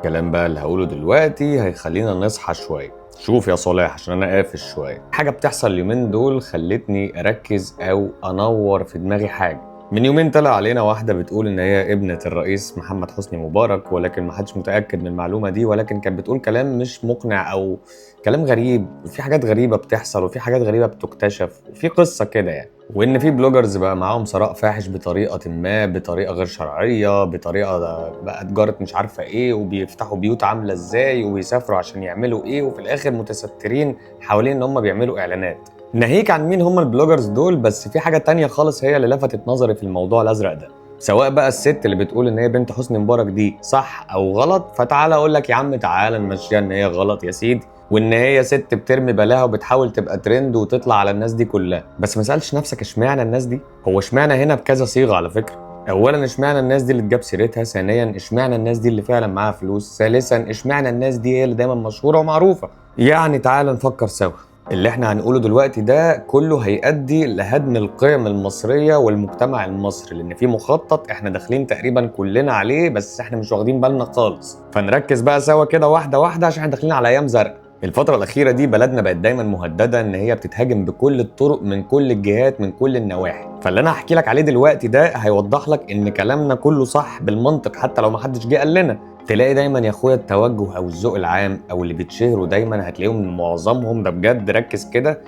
الكلام بقى اللي هقوله دلوقتي هيخلينا نصحى شوية. شوف يا صلاح، عشان انا قافش شوية. حاجة بتحصل اليومين دول خلتني اركز او انور في دماغي حاجة. من يومين طلع علينا واحدة بتقول ان هي ابنة الرئيس محمد حسني مبارك، ولكن محدش متأكد من المعلومة دي، ولكن كانت بتقول كلام مش مقنع او كلام غريب، وفي حاجات غريبة بتحصل وفي حاجات غريبة بتكتشف وفي قصة كده يعني. وان في بلوجرز بقى معاهم ثراء فاحش بطريقه ما، بطريقه غير شرعيه، بطريقه بقى تجاره مش عارفه ايه، وبيفتحوا بيوت عامله ازاي وبيسافروا عشان يعملوا ايه، وفي الاخر متسترين حوالين ان هم بيعملوا اعلانات. ناهيك عن مين هم البلوجرز دول، بس في حاجه تانية خالص هي اللي لفتت نظري في الموضوع الازرق ده. سواء بقى الست اللي بتقول ان هي بنت حسني مبارك دي صح او غلط، فتعالى اقول لك يا عم، تعالى نمشيها ان هي غلط يا سيدي، وان هي ست بترمي بلاها وبتحاول تبقى ترند وتطلع على الناس دي كلها. بس ما سالش نفسك اشمعنى الناس دي؟ هو اشمعنى هنا بكذا صيغه على فكره. اولا اشمعنى الناس دي اللي تجاب سيرتها؟ ثانيا اشمعنى الناس دي اللي فعلا معاها فلوس؟ ثالثا اشمعنى الناس دي هي اللي دايما مشهوره ومعروفه؟ يعني تعالى نفكر سوا. اللي احنا هنقوله دلوقتي ده كله هيؤدي لهدم القيم المصريه والمجتمع المصري، لان في مخطط احنا داخلين تقريبا كلنا عليه بس احنا مش واخدين بالنا خالص. فنركز بقى سوا كده واحده واحده، عشان احنا داخلين على ايام زرق. الفترة الأخيرة دي بلدنا بقت دايما مهددة إن هي بتتهاجم بكل الطرق من كل الجهات من كل النواحي، فاللي أنا هحكي لك عليه دلوقتي ده هيوضح لك إن كلامنا كله صح بالمنطق حتى لو محدش جه قال لنا. تلاقي دايما يا اخويا التوجه او الذوق العام او اللي بيتشهروا دايما هتلاقيهم معظمهم ده بجد ركز كده،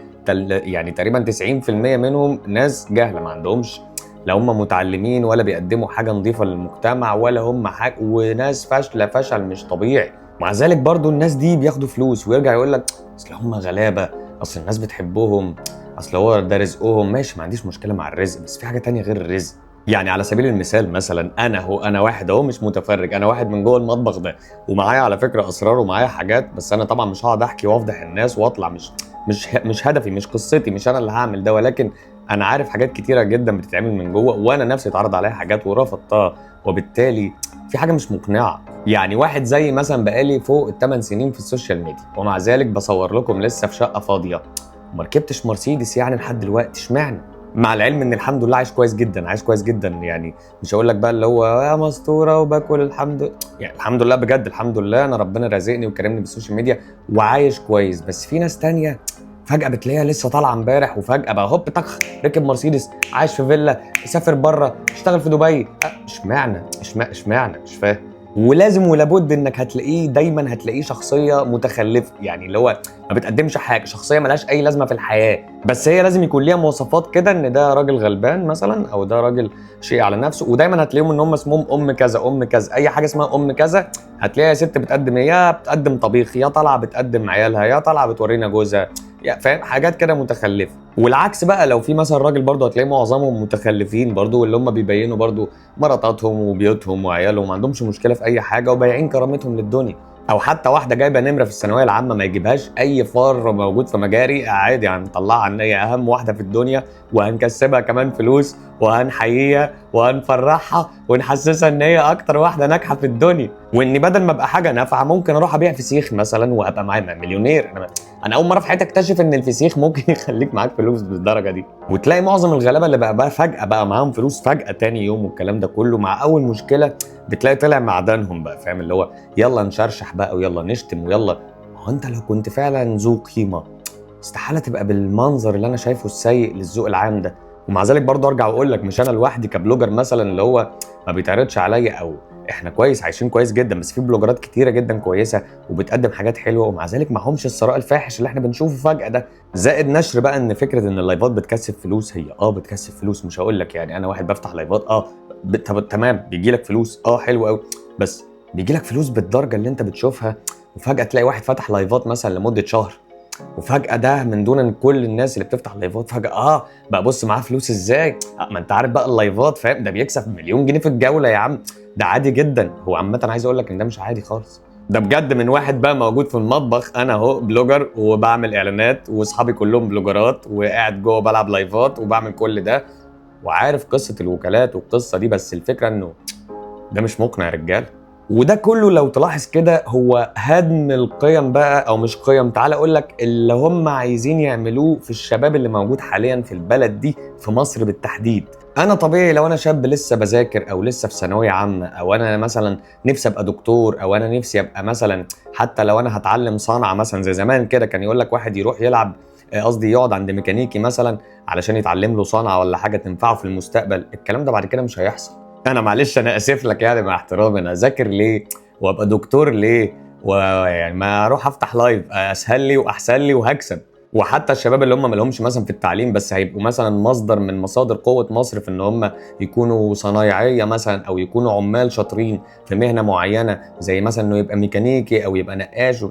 يعني تقريبا 90% منهم ناس جاهلة ما عندهمش، لا هم متعلمين ولا بيقدموا حاجة نظيفة للمجتمع ولا هم حاجة، وناس فاشلة فشل مش طبيعي. مع ذلك برضو الناس دي بياخدوا فلوس ويرجع يقول لك اصل هم غلابه، اصل الناس بتحبهم، اصل هو ده رزقهم. ماشي، ما عنديش مشكله مع الرزق، بس في حاجه تانية غير الرزق. يعني على سبيل المثال مثلا انا واحد اهو مش متفرج، انا واحد من جوه المطبخ ده، ومعايا على فكره اسرار ومعايا حاجات، بس انا طبعا مش هقعد احكي وافضح الناس واطلع، مش هدفي، مش قصتي، مش انا اللي هعمل ده، ولكن انا عارف حاجات كتيره جدا بتتعمل من جوه، وانا نفسي اتعرض عليا حاجات ورفضتها، وبالتالي في حاجه مش مقنعه. يعني واحد زي مثلا بقالي فوق ال8 سنين في السوشيال ميديا، ومع ذلك بصور لكم لسه في شقه فاضيه، ما ركبتش مرسيدس يعني لحد دلوقتي، اشمعنى؟ مع العلم ان الحمد لله عايش كويس جدا، عايش كويس جدا، يعني مش هقول لك بقى اللي هو يا مستوره وباكل يعني الحمد لله بجد، الحمد لله انا ربنا رازقني وكرمني بالسوشيال ميديا وعايش كويس. بس في ناس تانية فجأة بتلاقيها لسه طالعة امبارح وفجأة بقى هوب طخ ركب مرسيدس، عايش في فيلا، سافر بره، اشتغل في دبي. اشمعنى مش فاهم. ولازم ولابد انك دايما هتلاقيه شخصيه متخلفه، يعني اللي هو ما بتقدمش حاجه، شخصيه ملهاش اي لازمه في الحياه، بس هي لازم يكون ليها مواصفات كده ان ده راجل غلبان مثلا، او ده راجل شيء على نفسه. ودايما هتلاقيهم ان هم اسمهم ام كذا ام كذا، اي حاجه اسمها ام كذا هتلاقيها ست بتقدم ايه، يا بتقدم طبيخ، يا طالعه بتقدم عيالها، يا طالعه بتورينا جوزها، يعني فاهم، حاجات كده متخلفه. والعكس بقى لو في مثلا راجل برضه هتلاقي معظمهم متخلفين برضه، واللي هم بيبينوا برضه مراتاتهم وبيوتهم وعيالهم، ما عندهمش مشكله في اي حاجه وبايعين كرامتهم للدنيا. او حتى واحده جايبه نمره في الثانويه العامه ما يجيبهاش اي فار موجود في مجاري، عادي هنطلعها ان هي اهم واحده في الدنيا، وهنكسبها كمان فلوس، وهنحييها وهنفرحها ونحسسها ان هي اكتر واحده ناجحه في الدنيا، وان بدل ما ابقى حاجه نافعه ممكن اروح ابيع فسيخ مثلا وابقى معايا مليونير. انا اول مره في حياتي اكتشف ان الفسيخ ممكن يخليك معاك فلوس بالدرجه دي. وتلاقي معظم الغلابه اللي بقى فجاه بقى معاهم فلوس فجاه تاني يوم، والكلام ده كله مع اول مشكله بتلاقي طلع معدنهم بقى، فاهم اللي هو يلا نشرشح بقى ويلا نشتم ويلا. ما هو انت لو كنت فعلا ذو قيمه استحاله تبقى بالمنظر اللي انا شايفه السيء للذوق العام ده. ومع ذلك برضه ارجع واقول لك مش انا لوحدي كبلوجر مثلا اللي هو ما بيتعرضش عليا، او احنا كويس عايشين كويس جدا، بس في بلوجرات كتيره جدا كويسه وبتقدم حاجات حلوه، ومع ذلك معهمش الثراء الفاحش اللي احنا بنشوفه فجاه ده. زائد نشر بقى ان فكره ان اللايفات بتكسب فلوس، هي بتكسب فلوس، مش هقول لك يعني انا واحد بفتح لايفات تمام بيجي لك فلوس حلو قوي، بس بيجي لك فلوس بالدرجه اللي انت بتشوفها؟ وفجاه تلاقي واحد فتح لايفات مثلا لمده شهر، وفجأة ده من دون ان كل الناس اللي بتفتح لايفات فجأة بقى بص معاه فلوس ازاي. ما انت عارف بقى اللايفات، فاهم، ده بيكسب مليون جنيه في الجولة يا عم، ده عادي جدا. هو عامة عايز اقول لك ان ده مش عادي خالص، ده بجد من واحد بقى موجود في المطبخ، انا اهو بلوجر وبعمل اعلانات واصحابي كلهم بلوجرات وقاعد جوه بلعب لايفات وبعمل كل ده، وعارف قصة الوكالات والقصة دي، بس الفكرة انه ده مش مقنع يا رجال. وده كله لو تلاحظ كده هو هدم القيم بقى، او مش قيم، تعال اقول لك اللي هم عايزين يعملوه في الشباب اللي موجود حاليا في البلد دي، في مصر بالتحديد. انا طبيعي لو انا شاب لسه بذاكر او لسه في ثانويه عامه، او انا مثلا نفسي ابقى دكتور، او انا نفسي ابقى مثلا، حتى لو انا هتعلم صنعه مثلا زي زمان كده كان يقول لك واحد يروح يلعب، قصدي يقعد عند ميكانيكي مثلا علشان يتعلم له صنعه ولا حاجه تنفعه في المستقبل. الكلام ده بعد كده مش هيحصل. انا معلش انا اسف لك يعني مع احترامي، انا اذاكر ليه وابقى دكتور ليه؟ ويعني ما اروح افتح لايف اسهل لي واحسن لي وهكسب. وحتى الشباب اللي هم ما لهمش مثلا في التعليم بس هيبقوا مثلا مصدر من مصادر قوه مصر في ان هم يكونوا صنايعيه مثلا، او يكونوا عمال شاطرين في مهنه معينه، زي مثلا انه يبقى ميكانيكي او يبقى نقاش.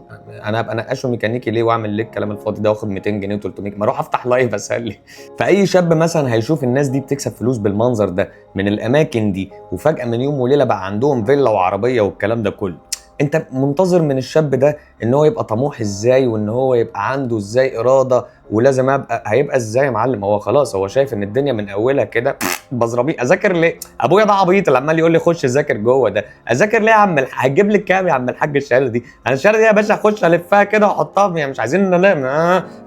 انا ابقى نقاش وميكانيكي ليه واعمل ليه الكلام الفاضي ده واخد 200 جنيه و300 جنيه؟ ما اروح افتح لايف اسهل لي. فاي شاب مثلا هيشوف الناس دي بتكسب فلوس بالمنظر ده من الاماكن دي، وفجاه من يوم وليله بقى عندهم فيلا وعربيه والكلام ده كله، انت منتظر من الشاب ده ان هو يبقى طموح ازاي، وان هو يبقى عنده ازاي اراده، ولازم هيبقى ازاي يا معلم؟ هو خلاص هو شايف ان الدنيا من اولها كده بزربيه. اذاكر ليه؟ ابويا ده عبيط اللي عمال يقول لي خش ذاكر جوه ده. اذاكر ليه يا عم هتجيب لي كام يا عم الحاج الشهاده دي؟ انا الشهاده دي يا باشا اخش الفها كده واحطها يعني، مش عايزين ننام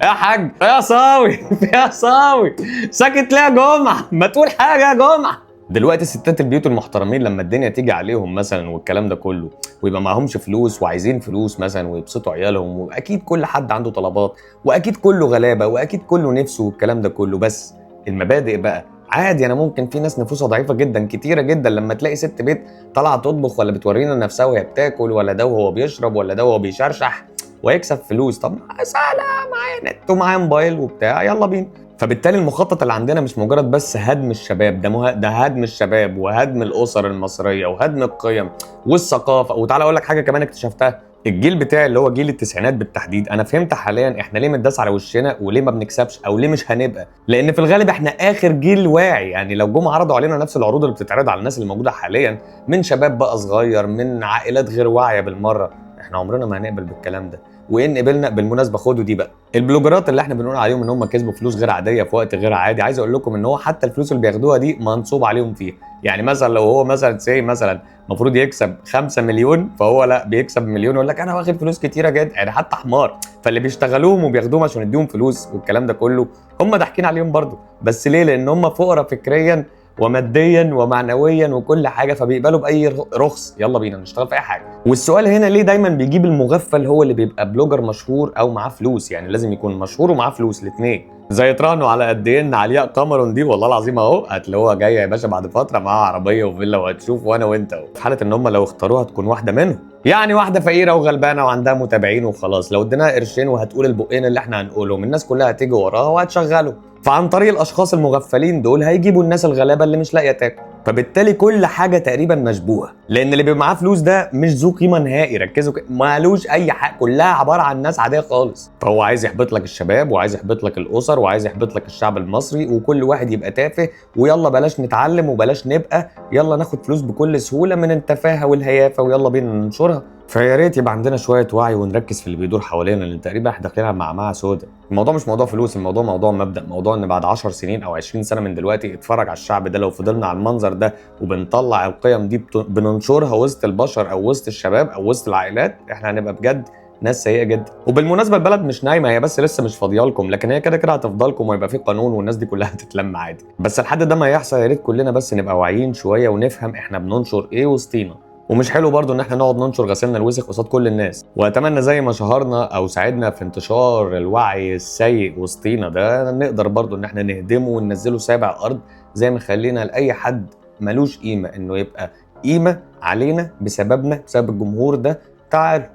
يا حاج يا صاوي يا صاوي ساكت ليه يا جمعه؟ ما تقول حاجه يا جمعه. دلوقتي ستات البيوت المحترمين لما الدنيا تيجي عليهم مثلا والكلام ده كله، ويبقى معهمش فلوس وعايزين فلوس مثلا ويبسطوا عيالهم، واكيد كل حد عنده طلبات، واكيد كله غلابه، واكيد كله نفسه والكلام ده كله، بس المبادئ بقى عادي. انا ممكن في ناس نفوسها ضعيفه جدا كتيره جدا لما تلاقي ست بيت طالعه تطبخ ولا بتورينا نفسها وهي بتاكل، ولا ده وهو بيشرب، ولا ده وهو بيشرشح ويكسب فلوس. طب سهله، معايا نت ومعايا موبايل وبتاع، يلا بينا. فبالتالي المخطط اللي عندنا مش مجرد بس هدم الشباب، ده هدم الشباب وهدم الاسر المصريه وهدم القيم والثقافه. وتعالى اقول لك حاجه كمان اكتشفتها، الجيل بتاعي اللي هو جيل التسعينات بالتحديد، انا فهمت حاليا احنا ليه متداس على وشنا وليه ما بنكسبش او ليه مش هنبقى. لان في الغالب احنا اخر جيل واعي. يعني لو جم عرضوا علينا نفس العروض اللي بتتعرض على الناس اللي موجوده حاليا من شباب بقى صغير، من عائلات غير واعيه بالمره، احنا عمرنا ما هنقبل بالكلام ده. وان قبلنا بالمناسبه خدوا دي بقى، البلوجرات اللي احنا بنقول عليهم ان هم كسبوا فلوس غير عاديه في وقت غير عادي، عايز اقول لكم ان هو حتى الفلوس اللي بياخدوها دي منصوب عليهم فيها. يعني مثلا لو هو مثلا مثلا المفروض يكسب 5 مليون، فهو لا بيكسب مليون يقول لك انا واخد فلوس كتيره جدا، يعني حتى حمار. فاللي بيشتغلوهم وبياخدوهم عشان يديهم فلوس والكلام ده كله هم ضاحكين عليهم برضه. بس ليه؟ لان هم فقراء فكريا وماديا ومعنويا وكل حاجه، فبيقبلوا باي رخص، يلا بينا نشتغل في اي حاجه. والسؤال هنا ليه دايما بيجيب المغفل هو اللي بيبقى بلوجر مشهور او معاه فلوس؟ يعني لازم يكون مشهور ومعاه فلوس الاثنين. زي تراهنوا على قد ايه ان علياء قمر دي والله العظيم اهو هتلاقوها جايه يا باشا بعد فتره معاها عربيه وفيلا، وهتشوف وانا وانت اهو. في حاله ان هم لو اختاروها تكون واحده منهم، يعني واحده فقيره وغلبانه وعندها متابعين وخلاص، لو اديناها قرشين وهتقول البقين اللي احنا هنقولهم الناس كلها هتيجي وراها وهتشغله. فعن طريق الاشخاص المغفلين دول هيجيبوا الناس الغلابه اللي مش لاقيه تاكل. فبالتالي كل حاجه تقريبا مشبوهه، لان اللي بيبقى معاه فلوس ده مش ذو قيمه نهائي. ركزوا مالوش اي حاجه، كلها عباره عن ناس عاديه خالص. فهو عايز يحبط لك الشباب، وعايز يحبط لك الاسر، وعايز يحبط لك الشعب المصري، وكل واحد يبقى تافه، ويلا بلاش نتعلم وبلاش نبقى، يلا ناخد فلوس بكل سهوله من التفاهه والهيافه ويلا بينا ننشرها. فيا ريت يبقى عندنا شويه وعي ونركز في اللي بيدور حوالينا، لان تقريبا احنا داخلين على معمعه سوداء. الموضوع مش موضوع فلوس، الموضوع موضوع مبدا، موضوع ان بعد 10 سنين او 20 سنه من دلوقتي اتفرج على الشعب ده، لو فضلنا على المنظر ده وبنطلع القيم دي بننشرها وسط البشر او وسط الشباب او وسط العائلات، احنا هنبقى بجد ناس سيئه جدا. وبالمناسبه البلد مش نايمه، هي بس لسه مش فاضيه لكم، لكن هي كده كده هتفضلكم ويبقى في قانون والناس دي كلها هتتلم عادي. بس لحد ده ما يحصل يا ريت كلنا بس نبقى واعيين شويه ونفهم احنا بننشر ايه وسطينا. ومش حلو برضو ان احنا نقعد ننشر غسلنا الوسخ قصاد كل الناس. واتمنى زي ما شهرنا او ساعدنا في انتشار الوعي السيء وسطينا ده، نقدر برضو ان احنا نهدمه وننزله سابع الارض، زي ما خلينا لاي حد ملوش قيمه انه يبقى قيمه علينا بسببنا، بسبب الجمهور ده.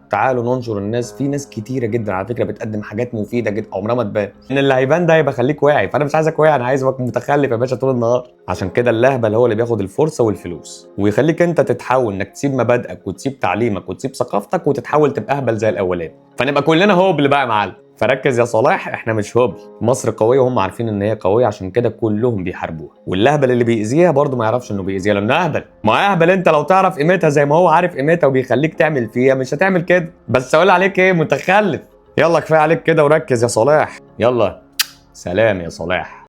تعالوا ننشر الناس، في ناس كتيره جدا على فكره بتقدم حاجات مفيده جدا عمرها ما تبان. ان اللي هيبان ده هيبقى خليك واعي، فانا مش عايزك واعي، انا عايزك متخلف يا باشا طول النهار. عشان كده اللهبل هو اللي بياخد الفرصه والفلوس، ويخليك انت تتحول انك تسيب مبادئك وتسيب تعليمك وتسيب ثقافتك وتتحول تبقى اهبل زي الاولاني، فنبقى كلنا هوبل بقى يا معلم. فركز يا صلاح، احنا مش هوبل، مصر قويه وهم عارفين ان هي قويه، عشان كده كلهم بيحاربوها. واللهبل اللي بيأذيها برضه ما يعرفش انه بيأذيها لانه اهبل. ما اهبل انت لو تعرف قيمتها زي ما هو عارف قيمتها وبيخليك تعمل فيها مش هتعمل كده. بس اقول عليك ايه؟ متخلف. يلا كفايه عليك كده وركز يا صلاح، يلا سلام يا صلاح.